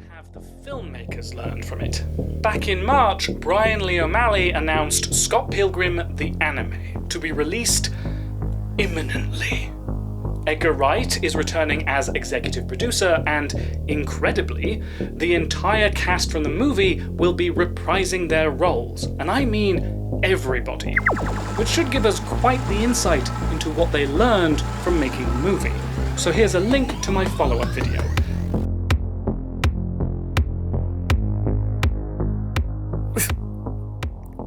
Have the filmmakers learned from it? Back in March, Brian Lee O'Malley announced Scott Pilgrim the Anime to be released imminently. Edgar Wright is returning as executive producer, and, incredibly, the entire cast from the movie will be reprising their roles, and I mean everybody, which should give us quite the insight into what they learned from making the movie. So here's a link to my follow-up video.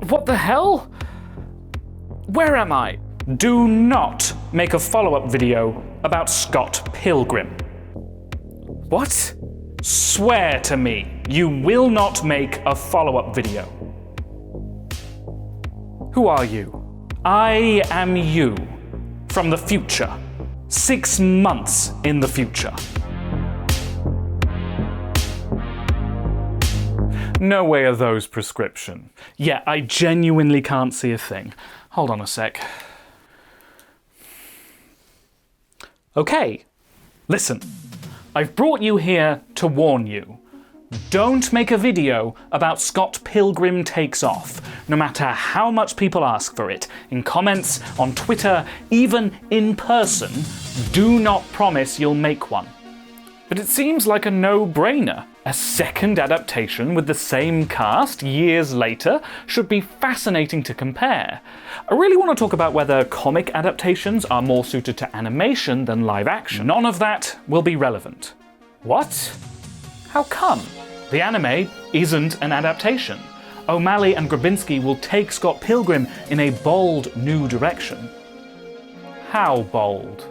What the hell? Where am I? Do not make a follow-up video about Scott Pilgrim. What? Swear to me, you will not make a follow-up video. Who are you? I am you, from the future. 6 months in the future. No way are those prescription. Yeah, I genuinely can't see a thing. Hold on a sec. Okay, listen. I've brought you here to warn you. Don't make a video about Scott Pilgrim Takes Off, no matter how much people ask for it. In comments, on Twitter, even in person, do not promise you'll make one. But it seems like a no-brainer. A second adaptation with the same cast years later should be fascinating to compare. I really want to talk about whether comic adaptations are more suited to animation than live action. None of that will be relevant. What? How come? The anime isn't an adaptation. O'Malley and Grabinski will take Scott Pilgrim in a bold new direction. How bold?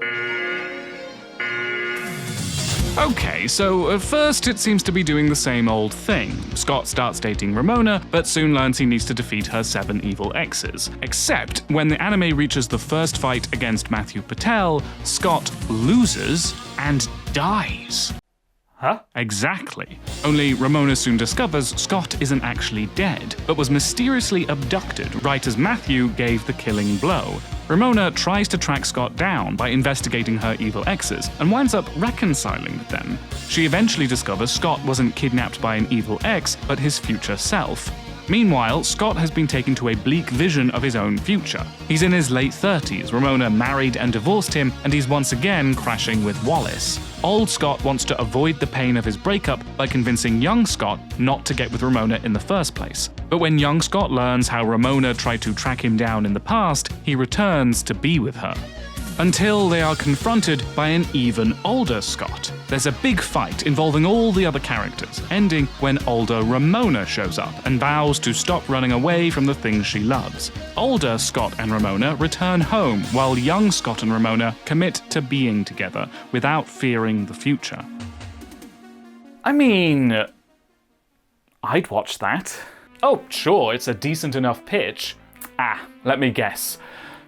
Okay, so at first it seems to be doing the same old thing. Scott starts dating Ramona, but soon learns he needs to defeat her 7 evil exes. Except, when the anime reaches the first fight against Matthew Patel, Scott loses and dies. Huh? Exactly. Only Ramona soon discovers Scott isn't actually dead, but was mysteriously abducted right as Matthew gave the killing blow. Ramona tries to track Scott down by investigating her evil exes, and winds up reconciling with them. She eventually discovers Scott wasn't kidnapped by an evil ex, but his future self. Meanwhile, Scott has been taken to a bleak vision of his own future. He's in his late 30s, Ramona married and divorced him, and he's once again crashing with Wallace. Old Scott wants to avoid the pain of his breakup by convincing young Scott not to get with Ramona in the first place. But when young Scott learns how Ramona tried to track him down in the past, he returns to be with her. Until they are confronted by an even older Scott. There's a big fight involving all the other characters, ending when older Ramona shows up and vows to stop running away from the things she loves. Older Scott and Ramona return home, while young Scott and Ramona commit to being together without fearing the future. I mean, I'd watch that. Oh, sure, it's a decent enough pitch. Let me guess.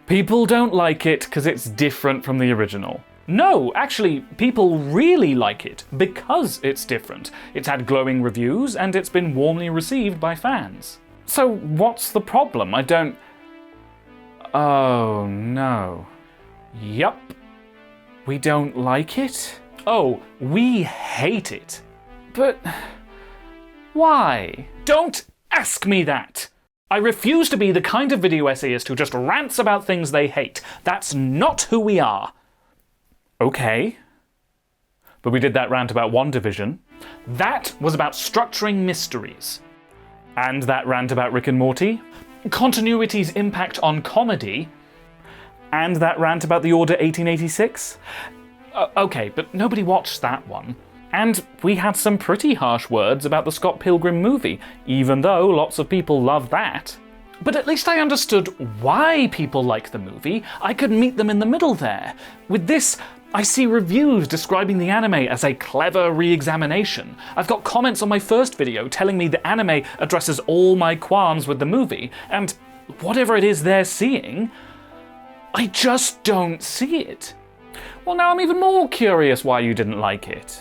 People don't like it because it's different from the original. No, actually, people really like it because it's different. It's had glowing reviews and it's been warmly received by fans. So what's the problem? I don't... Oh, no. Yup. We don't like it? Oh, we hate it. But... why? Don't ask me that! I refuse to be the kind of video essayist who just rants about things they hate. That's not who we are. Okay. But we did that rant about WandaVision. That was about structuring mysteries. And that rant about Rick and Morty. Continuity's impact on comedy. And that rant about The Order 1886. Okay, but nobody watched that one. And we had some pretty harsh words about the Scott Pilgrim movie, even though lots of people love that. But at least I understood why people like the movie. I could meet them in the middle there. With this, I see reviews describing the anime as a clever re-examination. I've got comments on my first video telling me the anime addresses all my qualms with the movie, and whatever it is they're seeing, I just don't see it. Well, now I'm even more curious why you didn't like it.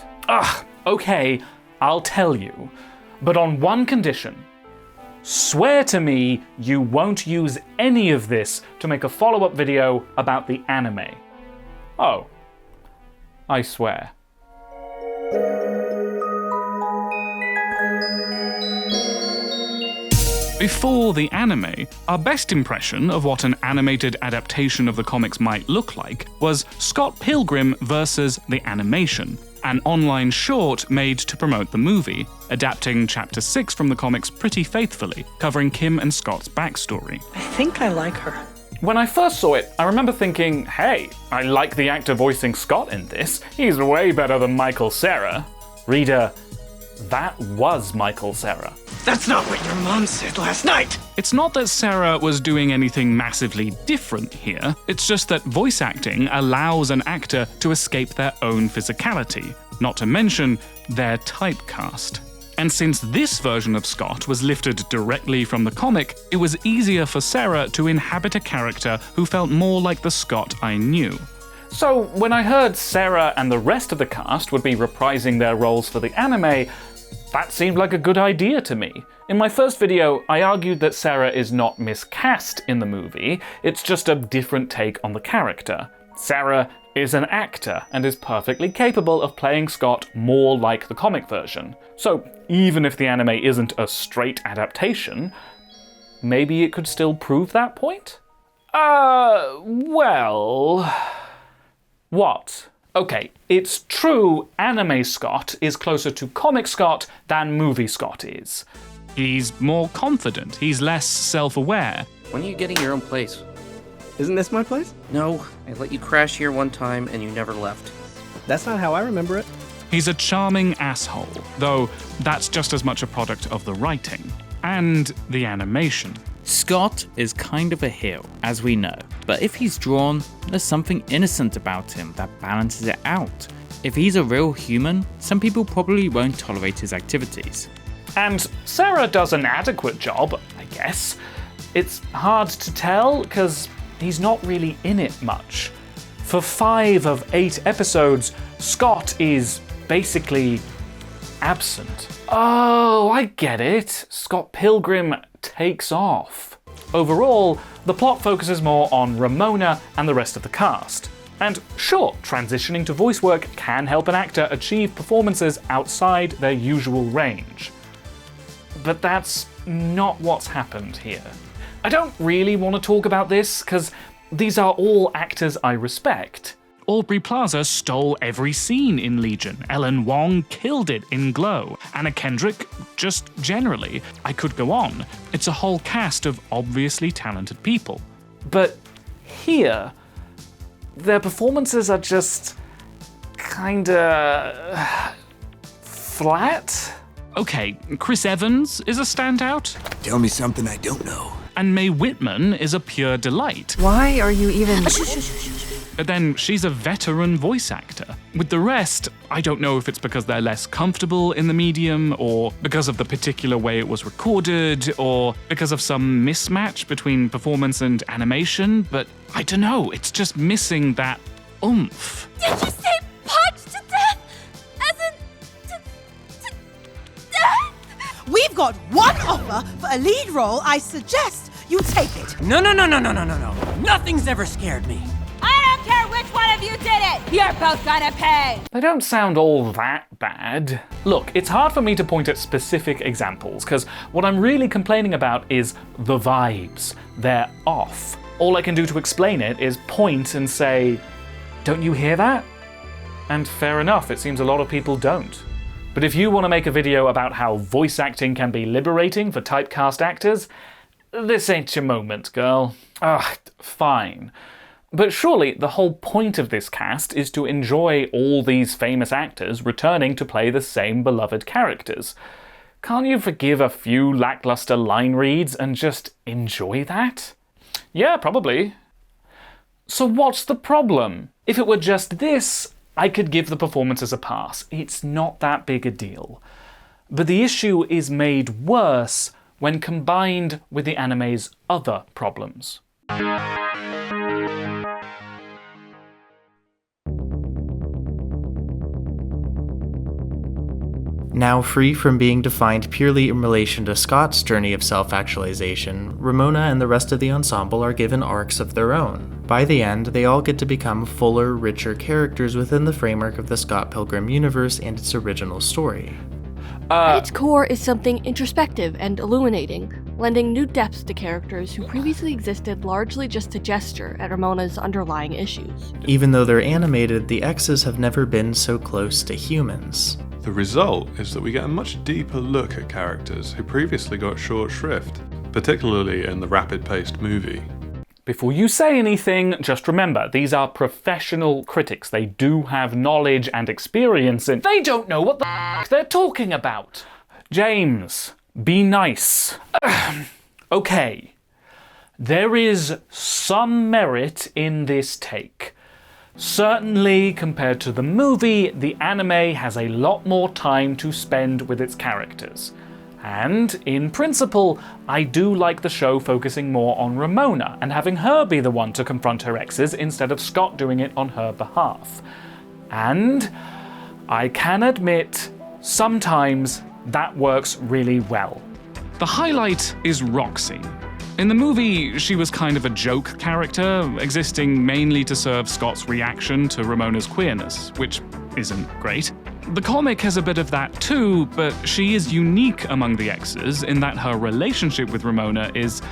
Okay, I'll tell you, but on one condition. Swear to me you won't use any of this to make a follow-up video about the anime. Oh, I swear. Before the anime, our best impression of what an animated adaptation of the comics might look like was Scott Pilgrim versus the Animation, an online short made to promote the movie, adapting Chapter 6 from the comics pretty faithfully, covering Kim and Scott's backstory. I think I like her. When I first saw it, I remember thinking, hey, I like the actor voicing Scott in this. He's way better than Michael Cera. Reader, that was Michael Cera. That's not what your mom said last night! It's not that Sarah was doing anything massively different here, it's just that voice acting allows an actor to escape their own physicality, not to mention their typecast. And since this version of Scott was lifted directly from the comic, it was easier for Sarah to inhabit a character who felt more like the Scott I knew. So when I heard Sarah and the rest of the cast would be reprising their roles for the anime, that seemed like a good idea to me. In my first video, I argued that Sarah is not miscast in the movie, it's just a different take on the character. Sarah is an actor and is perfectly capable of playing Scott more like the comic version. So even if the anime isn't a straight adaptation, maybe it could still prove that point? Well... What? Okay, it's true anime Scott is closer to comic Scott than movie Scott is. He's more confident, he's less self-aware. When are you getting your own place? Isn't this my place? No, I let you crash here one time and you never left. That's not how I remember it. He's a charming asshole, though that's just as much a product of the writing and the animation. Scott is kind of a heel, as we know, but if he's drawn, there's something innocent about him that balances it out. If he's a real human, some people probably won't tolerate his activities. And Sarah does an adequate job, I guess. It's hard to tell, because he's not really in it much. For 5 of 8 episodes, Scott is basically absent. Oh, I get it. Scott Pilgrim Takes Off. Overall, the plot focuses more on Ramona and the rest of the cast. And sure, transitioning to voice work can help an actor achieve performances outside their usual range. But that's not what's happened here. I don't really want to talk about this, because these are all actors I respect. Aubrey Plaza stole every scene in Legion. Ellen Wong killed it in Glow. Anna Kendrick, just generally. I could go on. It's a whole cast of obviously talented people. But here, their performances are just kinda flat. Okay, Chris Evans is a standout, Tell me something I don't know. and Mae Whitman is a pure delight. Why are you even... But then she's a veteran voice actor. With the rest, I don't know if it's because they're less comfortable in the medium, or because of the particular way it was recorded, or because of some mismatch between performance and animation, but I don't know, it's just missing that oomph. Did you say punched to death? As in, to death? We've got one offer for a lead role. I suggest you take it. No. Nothing's ever scared me. I don't care which one of you did it. You're both gonna pay. They don't sound all that bad. Look, it's hard for me to point at specific examples, because what I'm really complaining about is the vibes. They're off. All I can do to explain it is point and say, don't you hear that? And fair enough, it seems a lot of people don't. But if you want to make a video about how voice acting can be liberating for typecast actors, this ain't your moment, girl. Fine. But surely the whole point of this cast is to enjoy all these famous actors returning to play the same beloved characters. Can't you forgive a few lackluster line reads and just enjoy that? Yeah, probably. So what's the problem? If it were just this, I could give the performances a pass. It's not that big a deal. But the issue is made worse when combined with the anime's other problems. Now free from being defined purely in relation to Scott's journey of self-actualization, Ramona and the rest of the ensemble are given arcs of their own. By the end, they all get to become fuller, richer characters within the framework of the Scott Pilgrim universe and its original story. At its core is something introspective and illuminating. lending new depth to characters who previously existed largely just to gesture at Ramona's underlying issues. Even though they're animated, the X's have never been so close to humans. The result is that we get a much deeper look at characters who previously got short shrift, particularly in the rapid-paced movie. Before you say anything, just remember, these are professional critics. They do have knowledge and experience in... They don't know what the f*** they're talking about! James, be nice. Okay. There is some merit in this take. Certainly, compared to the movie, the anime has a lot more time to spend with its characters. And, in principle, I do like the show focusing more on Ramona and having her be the one to confront her exes instead of Scott doing it on her behalf. And I can admit, sometimes that works really well. The highlight is Roxy. In the movie, she was kind of a joke character, existing mainly to serve Scott's reaction to Ramona's queerness, which isn't great. The comic has a bit of that too, but she is unique among the X's in that her relationship with Ramona is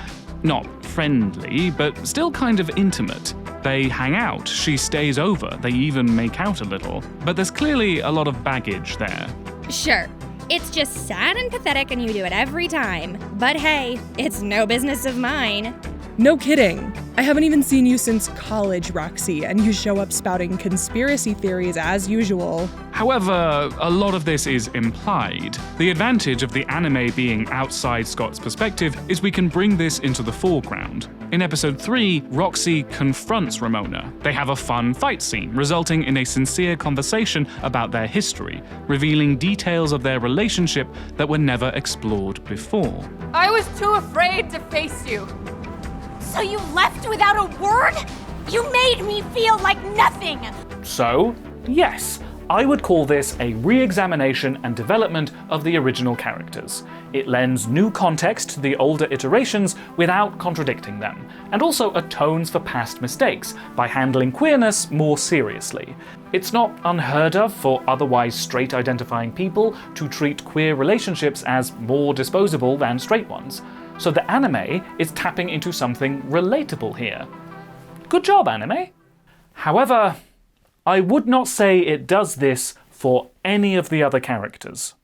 not friendly, but still kind of intimate. They hang out, she stays over, they even make out a little, but there's clearly a lot of baggage there. Sure, it's just sad and pathetic and you do it every time. But hey, it's no business of mine. No kidding. I haven't even seen you since college, Roxy, and you show up spouting conspiracy theories as usual. However, a lot of this is implied. The advantage of the anime being outside Scott's perspective is we can bring this into the foreground. In episode 3, Roxy confronts Ramona. They have a fun fight scene, resulting in a sincere conversation about their history, revealing details of their relationship that were never explored before. I was too afraid to face you. So you left without a word? You made me feel like nothing! So, yes, I would call this a re-examination and development of the original characters. It lends new context to the older iterations without contradicting them, and also atones for past mistakes by handling queerness more seriously. It's not unheard of for otherwise straight-identifying people to treat queer relationships as more disposable than straight ones. So the anime is tapping into something relatable here. Good job, anime! However, I would not say it does this for any of the other characters.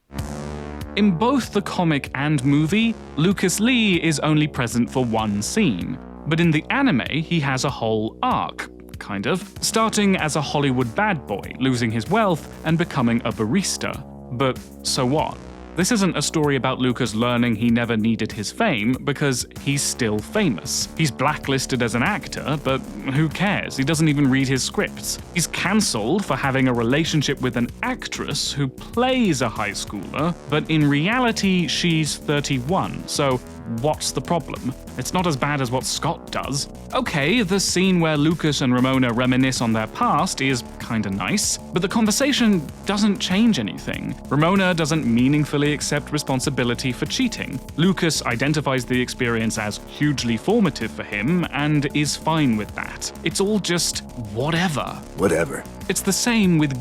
In both the comic and movie, Lucas Lee is only present for one scene, but in the anime he has a whole arc, kind of, starting as a Hollywood bad boy, losing his wealth and becoming a barista. But so what? This isn't a story about Lucas learning he never needed his fame, because he's still famous. He's blacklisted as an actor, but who cares? He doesn't even read his scripts. He's cancelled for having a relationship with an actress who plays a high schooler, but in reality she's 31, so what's the problem? It's not as bad as what Scott does. Okay, the scene where Lucas and Ramona reminisce on their past is kinda nice, but the conversation doesn't change anything. Ramona doesn't meaningfully accept responsibility for cheating. Lucas identifies the experience as hugely formative for him and is fine with that. It's all just whatever. Whatever. It's the same with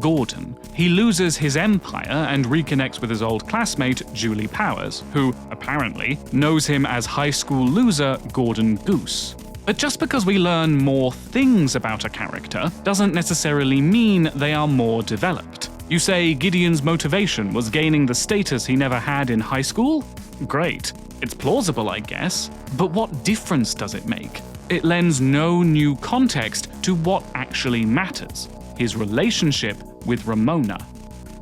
Gordon. He loses his empire and reconnects with his old classmate, Julie Powers, who, apparently, knows him as high school loser Gordon Goose. But just because we learn more things about a character doesn't necessarily mean they are more developed. You say Gideon's motivation was gaining the status he never had in high school? Great. It's plausible, I guess. But what difference does it make? It lends no new context to what actually matters: his relationship with Ramona.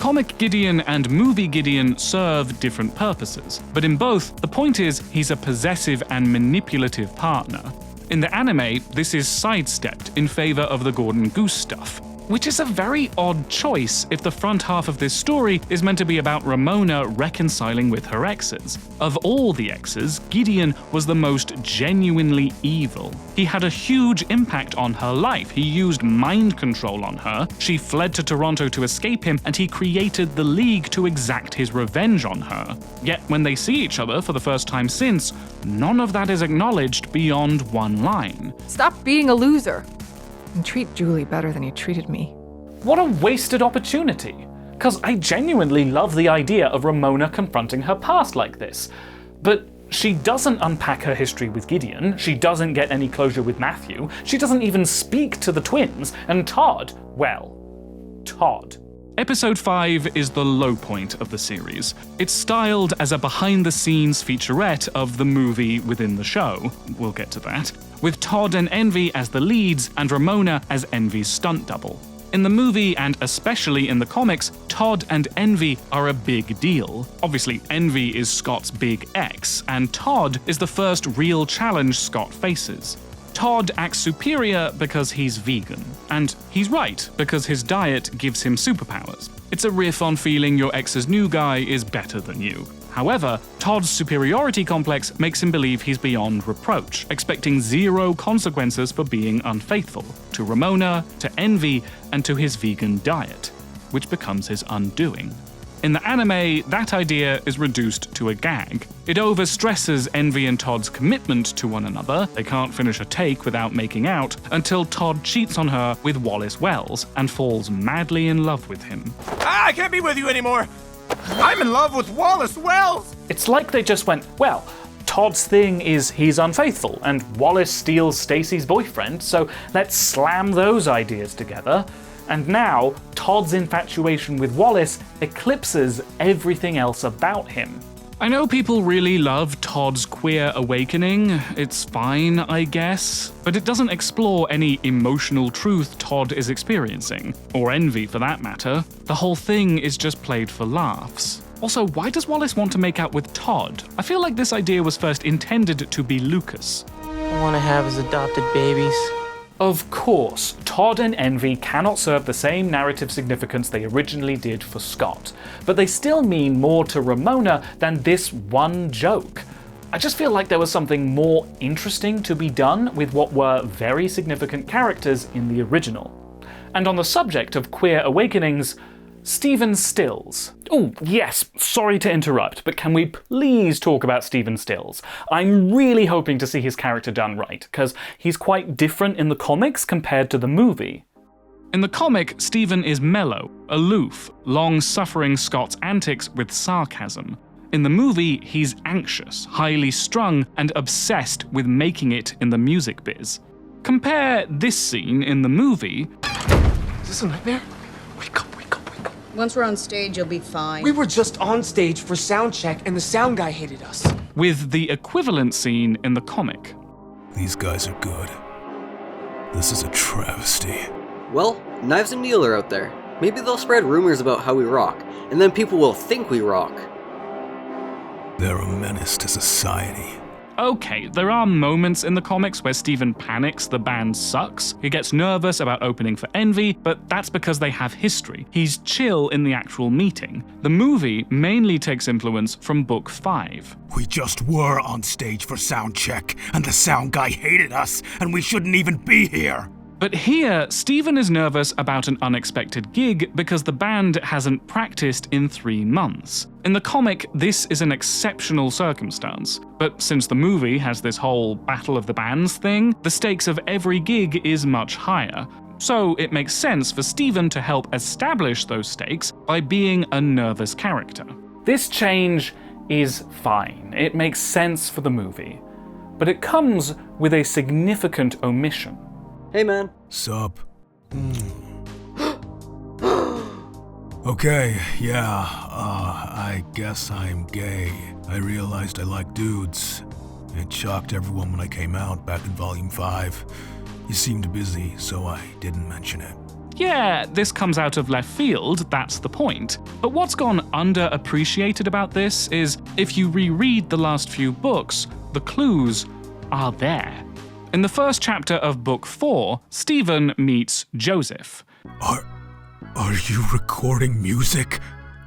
Comic Gideon and movie Gideon serve different purposes, but in both, the point is he's a possessive and manipulative partner. In the anime, this is sidestepped in favor of the Gordon Goose stuff, which is a very odd choice if the front half of this story is meant to be about Ramona reconciling with her exes. Of all the exes, Gideon was the most genuinely evil. He had a huge impact on her life. He used mind control on her, she fled to Toronto to escape him, and he created the League to exact his revenge on her. Yet when they see each other for the first time since, none of that is acknowledged beyond one line. Stop being a loser. And treat Julie better than you treated me. What a wasted opportunity! Cause I genuinely love the idea of Ramona confronting her past like this. But she doesn't unpack her history with Gideon, she doesn't get any closure with Matthew, she doesn't even speak to the twins, and Todd, well, Todd. Episode 5 is the low point of the series. It's styled as a behind-the-scenes featurette of the movie within the show, we'll get to that, with Todd and Envy as the leads and Ramona as Envy's stunt double. In the movie, and especially in the comics, Todd and Envy are a big deal. Obviously, Envy is Scott's big ex, and Todd is the first real challenge Scott faces. Todd acts superior because he's vegan. And he's right, because his diet gives him superpowers. It's a riff on feeling your ex's new guy is better than you. However, Todd's superiority complex makes him believe he's beyond reproach, expecting zero consequences for being unfaithful to Ramona, to Envy, and to his vegan diet, which becomes his undoing. In the anime, that idea is reduced to a gag. It overstresses Envy and Todd's commitment to one another, they can't finish a take without making out, until Todd cheats on her with Wallace Wells and falls madly in love with him. I can't be with you anymore! I'm in love with Wallace Wells! It's like they just went, well, Todd's thing is he's unfaithful, and Wallace steals Stacy's boyfriend, so let's slam those ideas together. And now, Todd's infatuation with Wallace eclipses everything else about him. I know people really love Todd's queer awakening, it's fine, I guess, but it doesn't explore any emotional truth Todd is experiencing, or Envy for that matter. The whole thing is just played for laughs. Also, why does Wallace want to make out with Todd? I feel like this idea was first intended to be Lucas. I want to have his adopted babies. Of course, Todd and Envy cannot serve the same narrative significance they originally did for Scott, but they still mean more to Ramona than this one joke. I just feel like there was something more interesting to be done with what were very significant characters in the original. And on the subject of queer awakenings, Stephen Stills. Oh, yes, sorry to interrupt, but can we please talk about Stephen Stills? I'm really hoping to see his character done right, because he's quite different in the comics compared to the movie. In the comic, Stephen is mellow, aloof, long-suffering Scott's antics with sarcasm. In the movie, he's anxious, highly strung, and obsessed with making it in the music biz. Compare this scene in the movie. Is this a nightmare? Wake up, wake up. Once we're on stage, you'll be fine. We were just on stage for sound check and the sound guy hated us. With the equivalent scene in the comic. These guys are good. This is a travesty. Well, Knives and Neil are out there. Maybe they'll spread rumors about how we rock, and then people will think we rock. They're a menace to society. Okay, there are moments in the comics where Stephen panics the band sucks. He gets nervous about opening for Envy, but that's because they have history. He's chill in the actual meeting. The movie mainly takes influence from Book 5. We just were on stage for sound check, and the sound guy hated us, and we shouldn't even be here. But here, Stephen is nervous about an unexpected gig because the band hasn't practiced in 3 months. In the comic, this is an exceptional circumstance, but since the movie has this whole Battle of the Bands thing, the stakes of every gig is much higher. So it makes sense for Stephen to help establish those stakes by being a nervous character. This change is fine, it makes sense for the movie, but it comes with a significant omission. Hey man. Sup? Okay, yeah, I guess I'm gay. I realized I like dudes. It shocked everyone when I came out back in Volume 5. You seemed busy, so I didn't mention it. Yeah, this comes out of left field, that's the point. But what's gone underappreciated about this is, if you reread the last few books, the clues are there. In the first chapter of Book 4, Stephen meets Joseph. Are you recording music?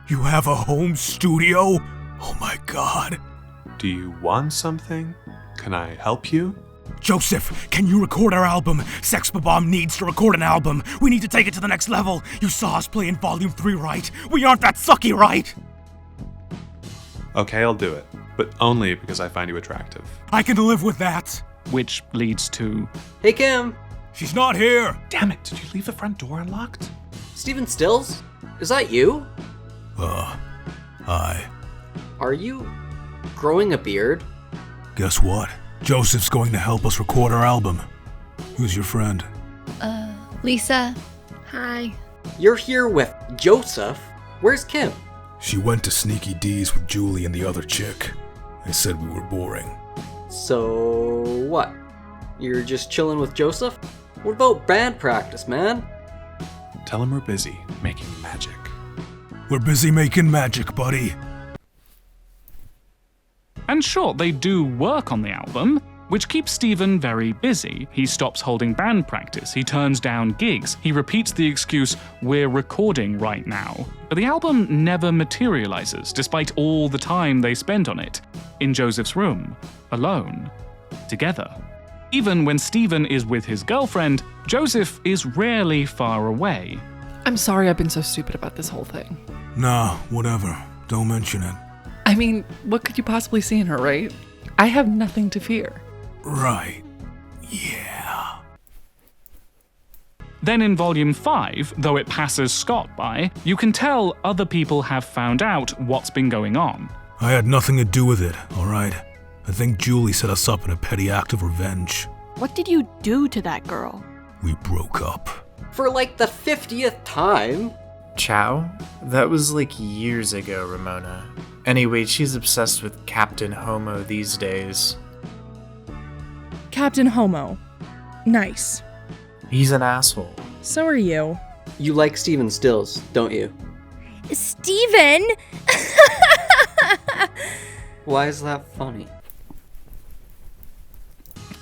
You have a home studio? Oh my god. Do you want something? Can I help you? Joseph, can you record our album? Sex Bomb needs to record an album. We need to take it to the next level. You saw us play in Volume 3, right? We aren't that sucky, right? Okay, I'll do it. But only because I find you attractive. I can live with that. Which leads to... Hey Kim! She's not here! Damn it, did you leave the front door unlocked? Stephen Stills? Is that you? Hi. Are you Growing a beard? Guess what? Joseph's going to help us record our album. Who's your friend? Lisa. Hi. You're here with Joseph? Where's Kim? She went to Sneaky D's with Julie and the other chick. They said we were boring. So what? You're just chilling with Joseph? What about band practice, man? Tell him we're busy making magic. We're busy making magic, buddy. And sure, they do work on the album, which keeps Steven very busy. He stops holding band practice, he turns down gigs, he repeats the excuse, "we're recording right now." But the album never materializes, despite all the time they spend on it. In Joseph's room, alone, together. Even when Steven is with his girlfriend, Joseph is rarely far away. I'm sorry I've been so stupid about this whole thing. Nah, whatever. Don't mention it. I mean, what could you possibly see in her, right? I have nothing to fear. Right. Yeah. Then in Volume 5, though it passes Scott by, you can tell other people have found out what's been going on. I had nothing to do with it, alright? I think Julie set us up in a petty act of revenge. What did you do to that girl? We broke up. For like the 50th time? Chow? That was like years ago, Ramona. Anyway, she's obsessed with Captain Homo these days. Captain Homo. Nice. He's an asshole. So are you. You like Steven Stills, don't you? Steven? Why is that funny?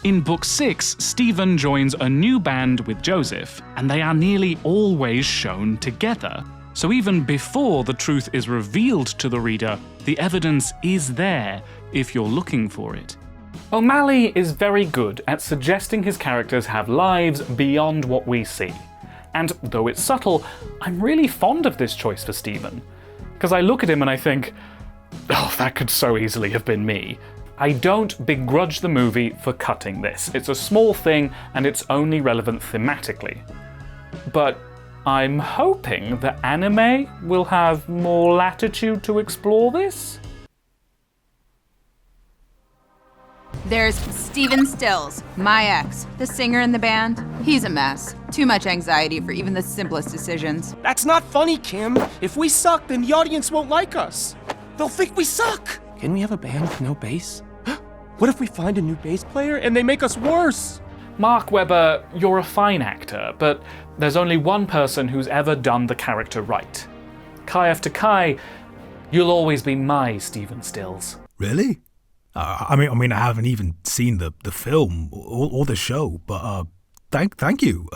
In Book 6, Steven joins a new band with Joseph, and they are nearly always shown together. So even before the truth is revealed to the reader, the evidence is there if you're looking for it. O'Malley is very good at suggesting his characters have lives beyond what we see. And though it's subtle, I'm really fond of this choice for Steven. Because I look at him and I think, oh, that could so easily have been me. I don't begrudge the movie for cutting this. It's a small thing and it's only relevant thematically. But I'm hoping that anime will have more latitude to explore this. There's Steven Stills, my ex, the singer in the band. He's a mess. Too much anxiety for even the simplest decisions. That's not funny, Kim. If we suck, then the audience won't like us. They'll think we suck. Can we have a band with no bass? What if we find a new bass player and they make us worse? Mark Webber, you're a fine actor, but there's only one person who's ever done the character right. Kai after Kai, you'll always be my Steven Stills. Really? I mean, I haven't even seen the film or the show, but thank you.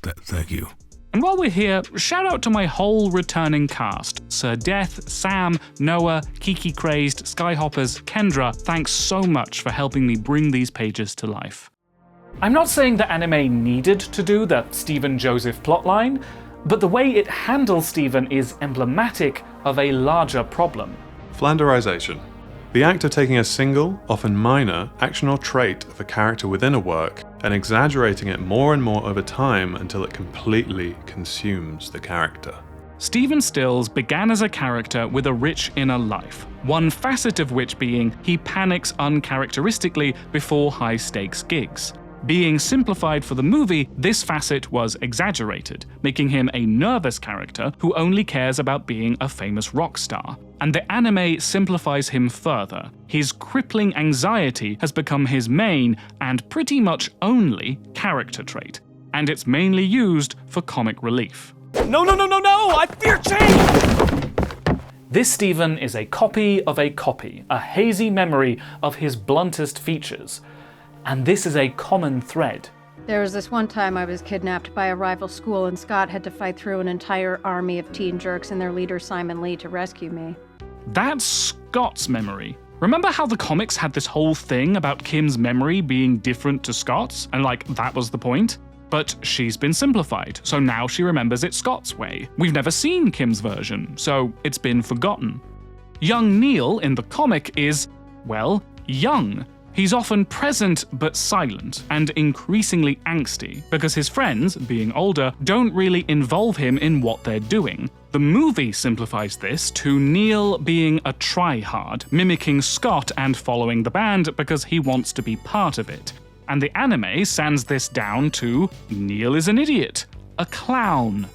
Thank you. And while we're here, shout out to my whole returning cast. Sir Death, Sam, Noah, Kiki Crazed, Skyhoppers, Kendra, thanks so much for helping me bring these pages to life. I'm not saying that anime needed to do the Steven Joseph plotline, but the way it handles Steven is emblematic of a larger problem. Flanderization. The act of taking a single, often minor, action or trait of a character within a work and exaggerating it more and more over time until it completely consumes the character. Steven Stills began as a character with a rich inner life, one facet of which being he panics uncharacteristically before high-stakes gigs. Being simplified for the movie, this facet was exaggerated, making him a nervous character who only cares about being a famous rock star. And the anime simplifies him further. His crippling anxiety has become his main, and pretty much only, character trait. And it's mainly used for comic relief. No, I fear change! This Steven is a copy of a copy, a hazy memory of his bluntest features. And this is a common thread. There was this one time I was kidnapped by a rival school and Scott had to fight through an entire army of teen jerks and their leader Simon Lee to rescue me. That's Scott's memory. Remember how the comics had this whole thing about Kim's memory being different to Scott's? And that was the point? But she's been simplified, so now she remembers it Scott's way. We've never seen Kim's version, so it's been forgotten. Young Neil in the comic is, well, young. He's often present but silent, and increasingly angsty, because his friends, being older, don't really involve him in what they're doing. The movie simplifies this to Neil being a try-hard, mimicking Scott and following the band because he wants to be part of it. And the anime sands this down to Neil is an idiot, a clown.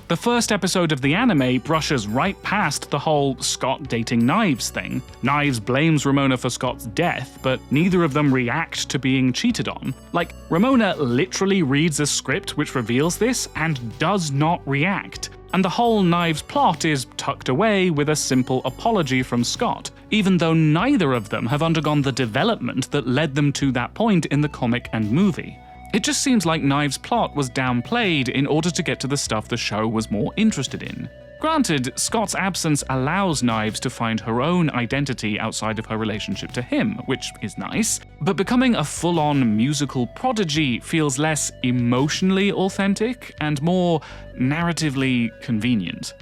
The first episode of the anime brushes right past the whole Scott dating Knives thing. Knives blames Ramona for Scott's death, but neither of them react to being cheated on. Like, Ramona literally reads a script which reveals this and does not react. And the whole Knives plot is tucked away with a simple apology from Scott, even though neither of them have undergone the development that led them to that point in the comic and movie. It just seems like Knives' plot was downplayed in order to get to the stuff the show was more interested in. Granted, Scott's absence allows Knives to find her own identity outside of her relationship to him, which is nice, but becoming a full-on musical prodigy feels less emotionally authentic and more narratively convenient.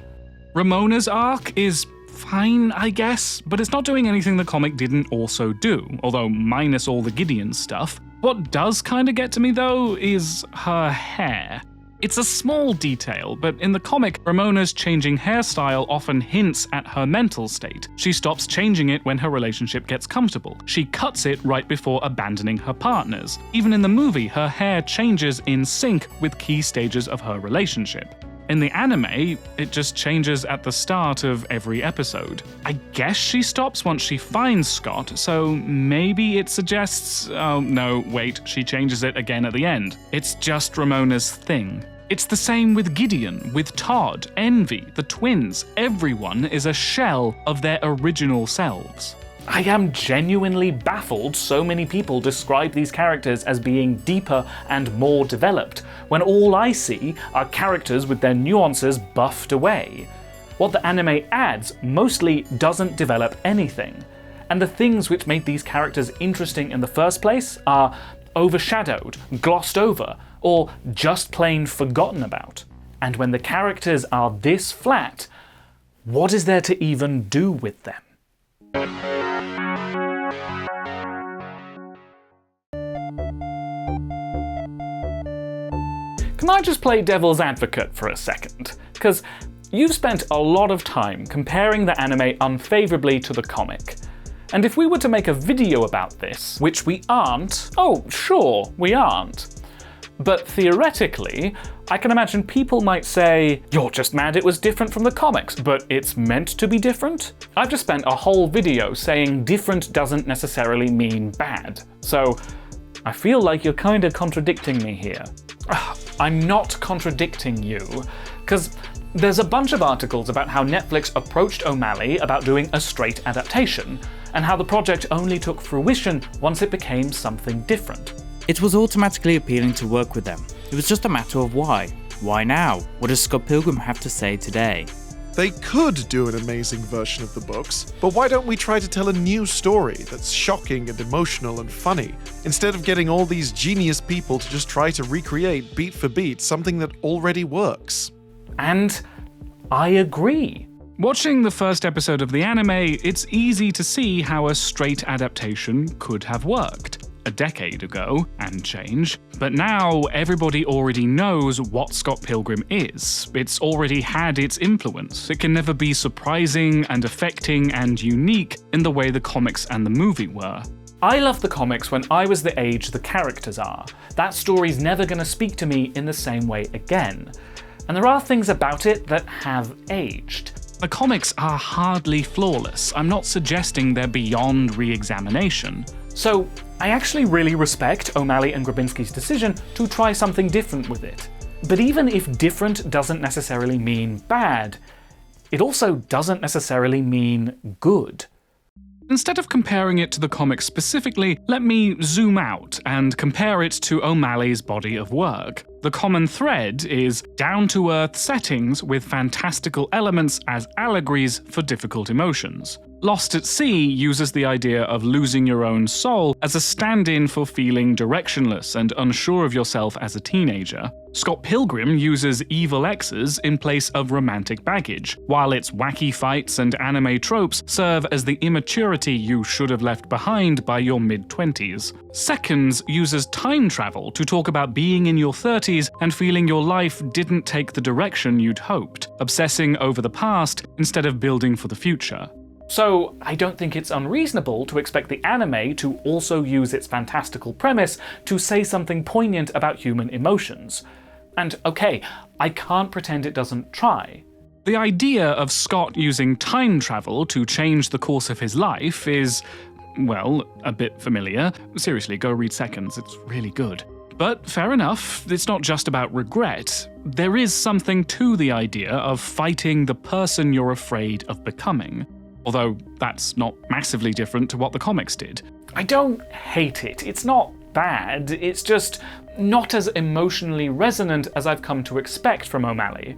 Ramona's arc is fine, I guess, but it's not doing anything the comic didn't also do, although minus all the Gideon stuff. What does kinda get to me though is her hair. It's a small detail, but in the comic, Ramona's changing hairstyle often hints at her mental state. She stops changing it when her relationship gets comfortable. She cuts it right before abandoning her partners. Even in the movie, her hair changes in sync with key stages of her relationship. In the anime, it just changes at the start of every episode. I guess she stops once she finds Scott, so maybe it suggests, oh no, wait, she changes it again at the end. It's just Ramona's thing. It's the same with Gideon, with Todd, Envy, the twins. Everyone is a shell of their original selves. I am genuinely baffled so many people describe these characters as being deeper and more developed, when all I see are characters with their nuances buffed away. What the anime adds mostly doesn't develop anything, and the things which made these characters interesting in the first place are overshadowed, glossed over, or just plain forgotten about. And when the characters are this flat, what is there to even do with them? Can I just play devil's advocate for a second? Because you've spent a lot of time comparing the anime unfavorably to the comic. And if we were to make a video about this, which we aren't, oh sure, we aren't. But theoretically, I can imagine people might say, you're just mad it was different from the comics, but it's meant to be different? I've just spent a whole video saying different doesn't necessarily mean bad. So I feel like you're kind of contradicting me here. I'm not contradicting you, because there's a bunch of articles about how Netflix approached O'Malley about doing a straight adaptation, and how the project only took fruition once it became something different. It was automatically appealing to work with them. It was just a matter of why. Why now? What does Scott Pilgrim have to say today? They could do an amazing version of the books, but why don't we try to tell a new story that's shocking and emotional and funny, instead of getting all these genius people to just try to recreate beat for beat something that already works? And I agree. Watching the first episode of the anime, it's easy to see how a straight adaptation could have worked. A decade ago, and change. But now, everybody already knows what Scott Pilgrim is. It's already had its influence. It can never be surprising and affecting and unique in the way the comics and the movie were. I loved the comics when I was the age the characters are. That story's never going to speak to me in the same way again. And there are things about it that have aged. The comics are hardly flawless. I'm not suggesting they're beyond re-examination. So, I actually really respect O'Malley and Grabinski's decision to try something different with it. But even if different doesn't necessarily mean bad, it also doesn't necessarily mean good. Instead of comparing it to the comics specifically, let me zoom out and compare it to O'Malley's body of work. The common thread is down-to-earth settings with fantastical elements as allegories for difficult emotions. Lost at Sea uses the idea of losing your own soul as a stand-in for feeling directionless and unsure of yourself as a teenager. Scott Pilgrim uses evil exes in place of romantic baggage, while its wacky fights and anime tropes serve as the immaturity you should have left behind by your mid-20s. Seconds uses time travel to talk about being in your 30s and feeling your life didn't take the direction you'd hoped, obsessing over the past instead of building for the future. So, I don't think it's unreasonable to expect the anime to also use its fantastical premise to say something poignant about human emotions. And okay, I can't pretend it doesn't try. The idea of Scott using time travel to change the course of his life is, well, a bit familiar. Seriously, go read Seconds, it's really good. But fair enough, it's not just about regret. There is something to the idea of fighting the person you're afraid of becoming. Although that's not massively different to what the comics did. I don't hate it. It's not bad. It's just not as emotionally resonant as I've come to expect from O'Malley.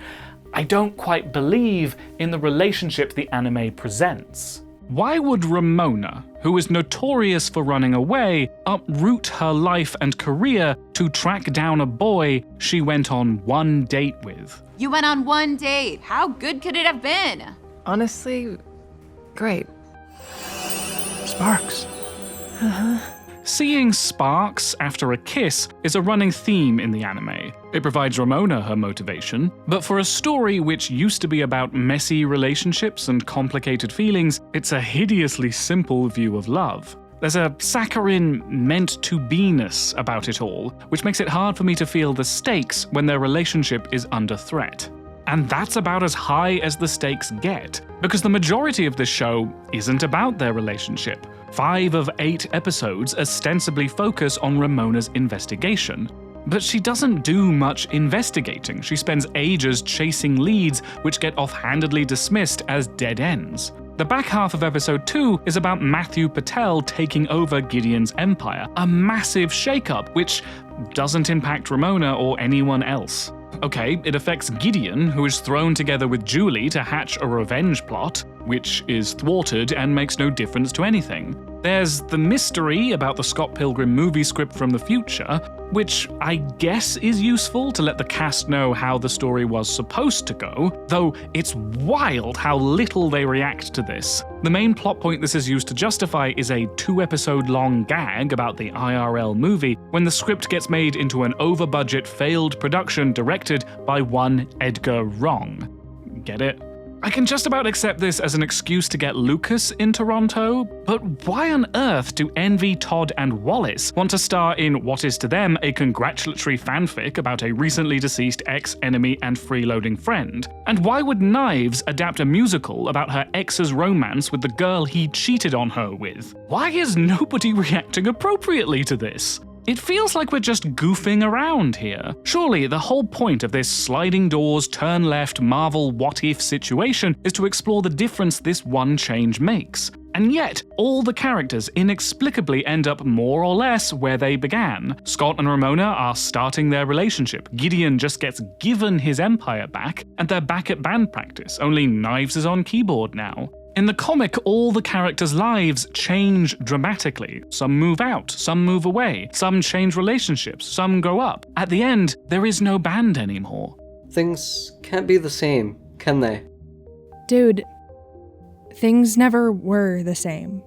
I don't quite believe in the relationship the anime presents. Why would Ramona, who is notorious for running away, uproot her life and career to track down a boy she went on one date with? You went on one date. How good could it have been? Honestly, great. Sparks. Seeing sparks after a kiss is a running theme in the anime. It provides Ramona her motivation, but for a story which used to be about messy relationships and complicated feelings, it's a hideously simple view of love. There's a saccharine meant-to-be-ness about it all, which makes it hard for me to feel the stakes when their relationship is under threat. And that's about as high as the stakes get, because the majority of this show isn't about their relationship. 5 of 8 episodes ostensibly focus on Ramona's investigation. But she doesn't do much investigating. She spends ages chasing leads which get offhandedly dismissed as dead ends. The back half of episode 2 is about Matthew Patel taking over Gideon's empire, a massive shakeup which doesn't impact Ramona or anyone else. Okay, it affects Gideon, who is thrown together with Julie to hatch a revenge plot, which is thwarted and makes no difference to anything. There's the mystery about the Scott Pilgrim movie script from the future, which I guess is useful to let the cast know how the story was supposed to go, though it's wild how little they react to this. The main plot point this is used to justify is a 2-episode-long gag about the IRL movie when the script gets made into an over-budget failed production directed by one Edgar Wrong. Get it? I can just about accept this as an excuse to get Lucas in Toronto, but why on earth do Envy, Todd, and Wallace want to star in what is to them a congratulatory fanfic about a recently deceased ex-enemy and freeloading friend? And why would Knives adapt a musical about her ex's romance with the girl he cheated on her with? Why is nobody reacting appropriately to this? It feels like we're just goofing around here. Surely the whole point of this sliding doors, turn left, Marvel what-if situation is to explore the difference this one change makes. And yet, all the characters inexplicably end up more or less where they began. Scott and Ramona are starting their relationship, Gideon just gets given his empire back, and they're back at band practice, only Knives is on keyboard now. In the comic, all the characters' lives change dramatically. Some move out, some move away, some change relationships, some grow up. At the end, there is no band anymore. Things can't be the same, can they? Dude, things never were the same.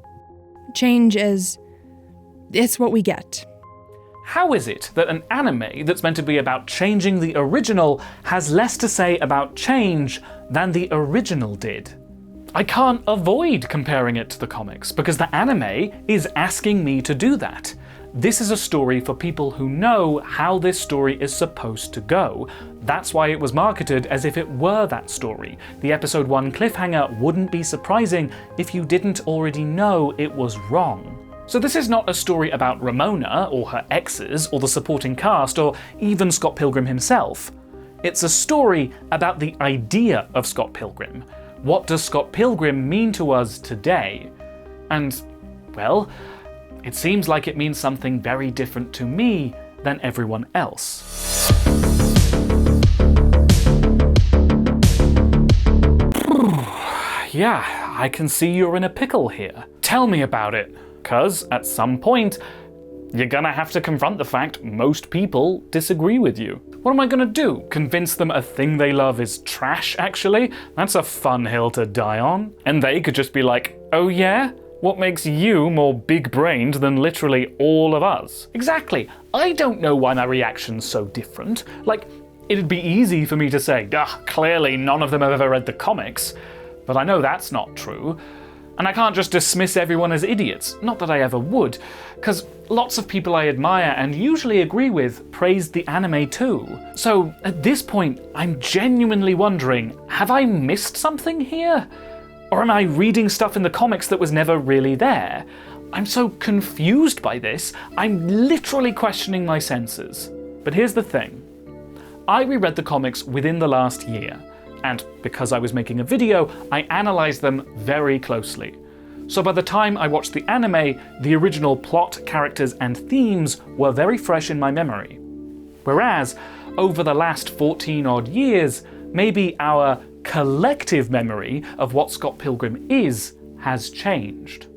Change is... it's what we get. How is it that an anime that's meant to be about changing the original has less to say about change than the original did? I can't avoid comparing it to the comics, because the anime is asking me to do that. This is a story for people who know how this story is supposed to go. That's why it was marketed as if it were that story. The episode 1 cliffhanger wouldn't be surprising if you didn't already know it was wrong. So this is not a story about Ramona, or her exes, or the supporting cast, or even Scott Pilgrim himself. It's a story about the idea of Scott Pilgrim. What does Scott Pilgrim mean to us today? And, well, it seems like it means something very different to me than everyone else. Yeah, I can see you're in a pickle here. Tell me about it. 'Cause at some point, you're gonna have to confront the fact most people disagree with you. What am I gonna do? Convince them a thing they love is trash, actually? That's a fun hill to die on. And they could just be like, oh yeah? What makes you more big-brained than literally all of us? Exactly. I don't know why my reaction's so different. Like, it'd be easy for me to say, clearly none of them have ever read the comics. But I know that's not true. And I can't just dismiss everyone as idiots. Not that I ever would. Because lots of people I admire and usually agree with praised the anime too. So at this point, I'm genuinely wondering, have I missed something here? Or am I reading stuff in the comics that was never really there? I'm so confused by this, I'm literally questioning my senses. But here's the thing. I reread the comics within the last year, and because I was making a video, I analysed them very closely. So by the time I watched the anime, the original plot, characters, and themes were very fresh in my memory. Whereas, over the last 14-odd years, maybe our collective memory of what Scott Pilgrim is has changed.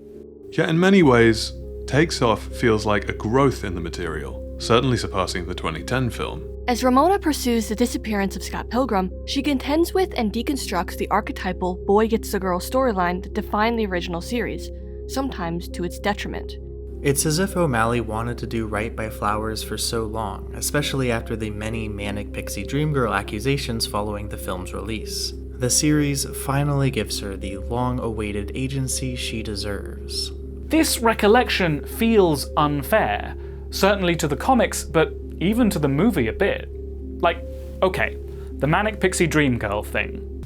Yet in many ways, Takes Off feels like a growth in the material, certainly surpassing the 2010 film. As Ramona pursues the disappearance of Scott Pilgrim, she contends with and deconstructs the archetypal boy gets the girl storyline that defined the original series, sometimes to its detriment. It's as if O'Malley wanted to do right by Flowers for so long, especially after the many manic pixie dream girl accusations following the film's release. The series finally gives her the long-awaited agency she deserves. This recollection feels unfair, certainly to the comics, but even to the movie a bit. Like, okay, the manic pixie dream girl thing.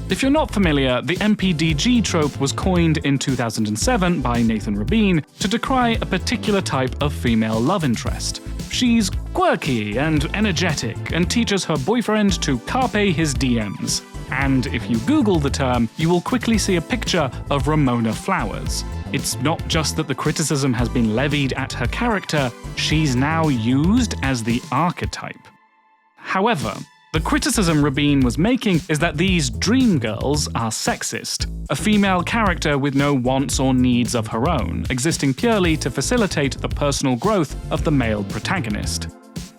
If you're not familiar, the MPDG trope was coined in 2007 by Nathan Rabin to decry a particular type of female love interest. She's quirky and energetic and teaches her boyfriend to carpe his DMs. And if you Google the term, you will quickly see a picture of Ramona Flowers. It's not just that the criticism has been levied at her character, she's now used as the archetype. However, the criticism Rabin was making is that these dream girls are sexist, a female character with no wants or needs of her own, existing purely to facilitate the personal growth of the male protagonist.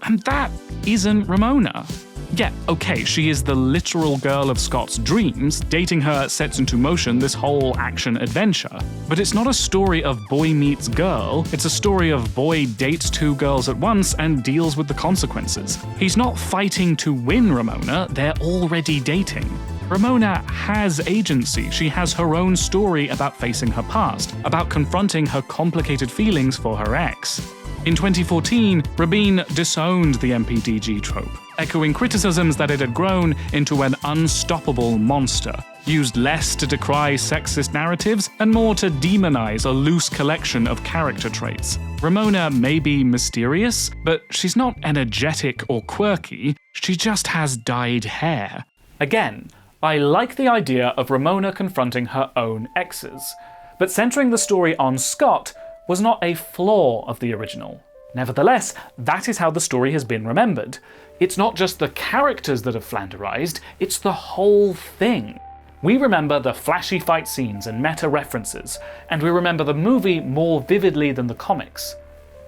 And that isn't Ramona. Yeah, okay, she is the literal girl of Scott's dreams, dating her sets into motion this whole action-adventure. But it's not a story of boy meets girl, it's a story of boy dates two girls at once and deals with the consequences. He's not fighting to win Ramona, they're already dating. Ramona has agency, she has her own story about facing her past, about confronting her complicated feelings for her ex. In 2014, Rabin disowned the MPDG trope, echoing criticisms that it had grown into an unstoppable monster, used less to decry sexist narratives and more to demonize a loose collection of character traits. Ramona may be mysterious, but she's not energetic or quirky, she just has dyed hair. Again, I like the idea of Ramona confronting her own exes, but centering the story on Scott was not a flaw of the original. Nevertheless, that is how the story has been remembered. It's not just the characters that have flanderized, it's the whole thing. We remember the flashy fight scenes and meta references, and we remember the movie more vividly than the comics.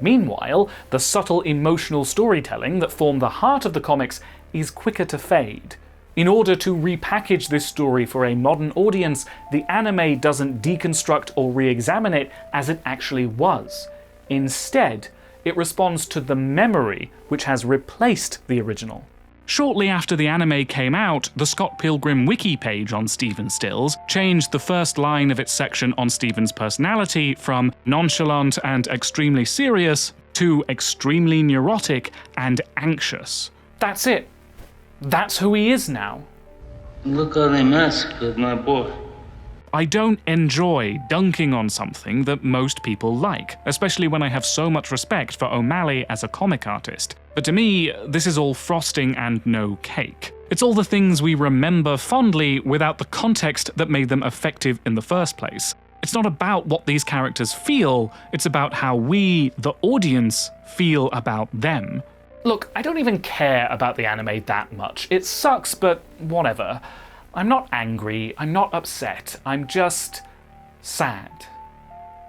Meanwhile, the subtle emotional storytelling that formed the heart of the comics is quicker to fade. In order to repackage this story for a modern audience, the anime doesn't deconstruct or re-examine it as it actually was. Instead, it responds to the memory which has replaced the original. Shortly after the anime came out, the Scott Pilgrim wiki page on Stephen Stills changed the first line of its section on Stephen's personality from nonchalant and extremely serious to extremely neurotic and anxious. That's it. That's who he is now. Look how they massacred my boy. I don't enjoy dunking on something that most people like, especially when I have so much respect for O'Malley as a comic artist. But to me, this is all frosting and no cake. It's all the things we remember fondly without the context that made them effective in the first place. It's not about what these characters feel, it's about how we, the audience, feel about them. Look, I don't even care about the anime that much. It sucks, but whatever. I'm not angry, I'm not upset, I'm just sad.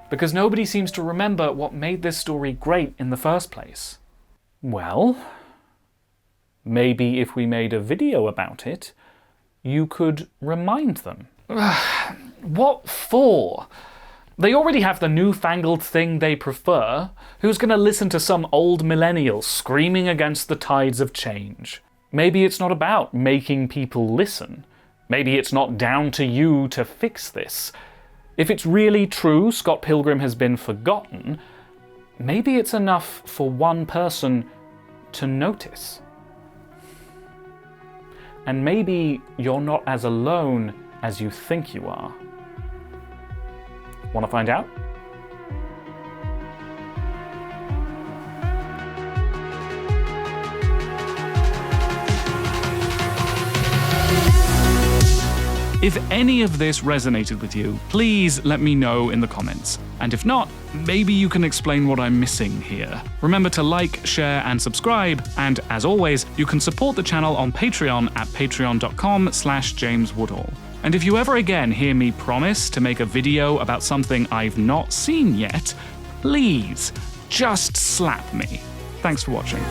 Because nobody seems to remember what made this story great in the first place. Well, maybe if we made a video about it, you could remind them. What for? They already have the newfangled thing they prefer. Who's gonna listen to some old millennial screaming against the tides of change? Maybe it's not about making people listen. Maybe it's not down to you to fix this. If it's really true Scott Pilgrim has been forgotten, maybe it's enough for one person to notice. And maybe you're not as alone as you think you are. Want to find out? If any of this resonated with you, please let me know in the comments. And if not, maybe you can explain what I'm missing here. Remember to like, share, and subscribe, and as always, you can support the channel on Patreon at patreon.com/JamesWoodall. And if you ever again hear me promise to make a video about something I've not seen yet, please just slap me. Thanks for watching.